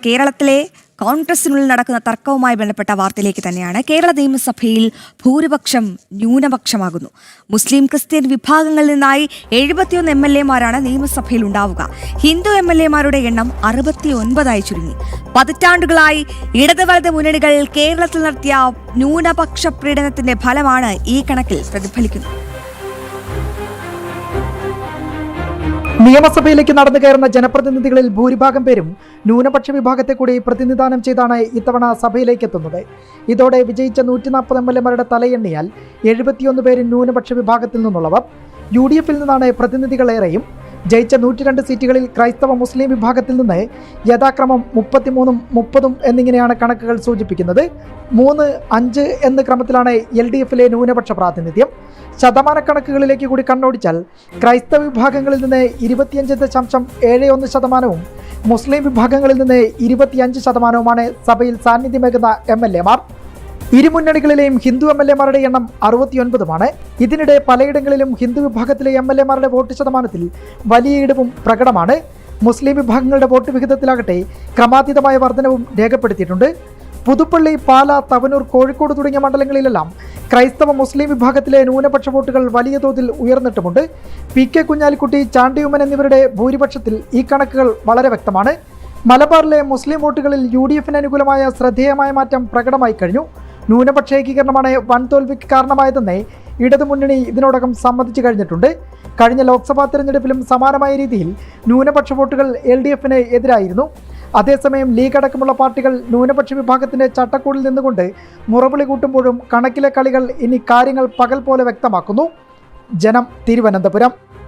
കേരളത്തിലെ കോൺഗ്രസിനുള്ളിൽ നടക്കുന്ന തർക്കവുമായി ബന്ധപ്പെട്ട വാർത്തയിലേക്ക് തന്നെയാണ്. കേരള നിയമസഭയിൽ ഭൂരിപക്ഷം ന്യൂനപക്ഷമാകുന്നു. മുസ്ലിം ക്രിസ്ത്യൻ വിഭാഗങ്ങളിൽ നിന്നായി 71 MLA-മാരാണ് നിയമസഭയിൽ ഉണ്ടാവുക. ഹിന്ദു MLA-മാരുടെ എണ്ണം 69 ചുരുങ്ങി. പതിറ്റാണ്ടുകളായി ഇടത് വലത് മുന്നണികൾ കേരളത്തിൽ നടത്തിയ ന്യൂനപക്ഷ പീഡനത്തിന്റെ ഫലമാണ് ഈ കണക്കിൽ പ്രതിഫലിക്കുന്നത്. നിയമസഭയിലേക്ക് നടന്നു കയറുന്ന ജനപ്രതിനിധികളിൽ ഭൂരിഭാഗം പേരും ന്യൂനപക്ഷ വിഭാഗത്തെ കൂടി പ്രതിനിധാനം ചെയ്താണ് ഇത്തവണ സഭയിലേക്ക് എത്തുന്നത്. ഇതോടെ വിജയിച്ച 140 MLA-മാരുടെ തലയെണ്ണിയാൽ 71 പേര് ന്യൂനപക്ഷ വിഭാഗത്തിൽ നിന്നുള്ളവർ. UDF-ൽ നിന്നാണ് പ്രതിനിധികളേറെയും. ജയിച്ച 102 സീറ്റുകളിൽ ക്രൈസ്തവ മുസ്ലിം വിഭാഗത്തിൽ നിന്ന് യഥാക്രമം 33-ഉം 30-ഉം എന്നിങ്ങനെയാണ് കണക്കുകൾ സൂചിപ്പിക്കുന്നത്. 3, 5 എന്ന ക്രമത്തിലാണ് LDF-ലെ ന്യൂനപക്ഷ പ്രാതിനിധ്യം. ശതമാനക്കണക്കുകളിലേക്ക് കൂടി കണ്ണോടിച്ചാൽ ക്രൈസ്തവ വിഭാഗങ്ങളിൽ നിന്ന് 25.71%, മുസ്ലിം വിഭാഗങ്ങളിൽ നിന്ന് 25%മാണ് സഭയിൽ സാന്നിധ്യമേകുന്ന MLA-മാർ. ഇരുമുന്നണികളിലെയും ഹിന്ദു MLA-മാരുടെ എണ്ണം 69-മാണ്. ഇതിനിടെ പലയിടങ്ങളിലും ഹിന്ദു വിഭാഗത്തിലെ MLA-മാരുടെ വോട്ട് ശതമാനത്തിൽ വലിയ ഇടിവും പ്രകടമാണ്. മുസ്ലിം വിഭാഗങ്ങളുടെ വോട്ട് വിഹിതത്തിലാകട്ടെ ക്രമാതീതമായ വർധനവും രേഖപ്പെടുത്തിയിട്ടുണ്ട്. പുതുപ്പള്ളി, പാല, തവനൂർ, കോഴിക്കോട് തുടങ്ങിയ മണ്ഡലങ്ങളിലെല്ലാം ക്രൈസ്തവ മുസ്ലിം വിഭാഗത്തിലെ ന്യൂനപക്ഷ വോട്ടുകൾ വലിയ തോതിൽ ഉയർന്നിട്ടുമുണ്ട്. PK കുഞ്ഞാലിക്കുട്ടി, ചാണ്ടിയുമ്മൻ എന്നിവരുടെ ഭൂരിപക്ഷത്തിൽ ഈ കണക്കുകൾ വളരെ വ്യക്തമാണ്. മലബാറിലെ മുസ്ലിം വോട്ടുകളിൽ UDF-ന് അനുകൂലമായ ശ്രദ്ധേയമായ മാറ്റം പ്രകടമായി കഴിഞ്ഞു. ന്യൂനപക്ഷ ഏകീകരണമാണ് വൻതോൽവിക്ക് കാരണമായതെന്ന് ഇടതുമുന്നണി ഇതിനോടകം സമ്മതിച്ചു കഴിഞ്ഞിട്ടുണ്ട്. കഴിഞ്ഞ ലോക്സഭാ തെരഞ്ഞെടുപ്പിലും സമാനമായ രീതിയിൽ ന്യൂനപക്ഷ വോട്ടുകൾ LDF-ന് എതിരായിരുന്നു. അതേസമയം ലീഗ് അടക്കമുള്ള പാർട്ടികൾ ന്യൂനപക്ഷ വിഭാഗത്തിന്റെ ചട്ടക്കൂടിൽ നിന്നുകൊണ്ട് മുറവിളി കൂട്ടുമ്പോഴും കണക്കിലെ കളികൾ ഇനി കാര്യങ്ങൾ പകൽ പോലെ വ്യക്തമാക്കുന്നു. ജനം, തിരുവനന്തപുരം.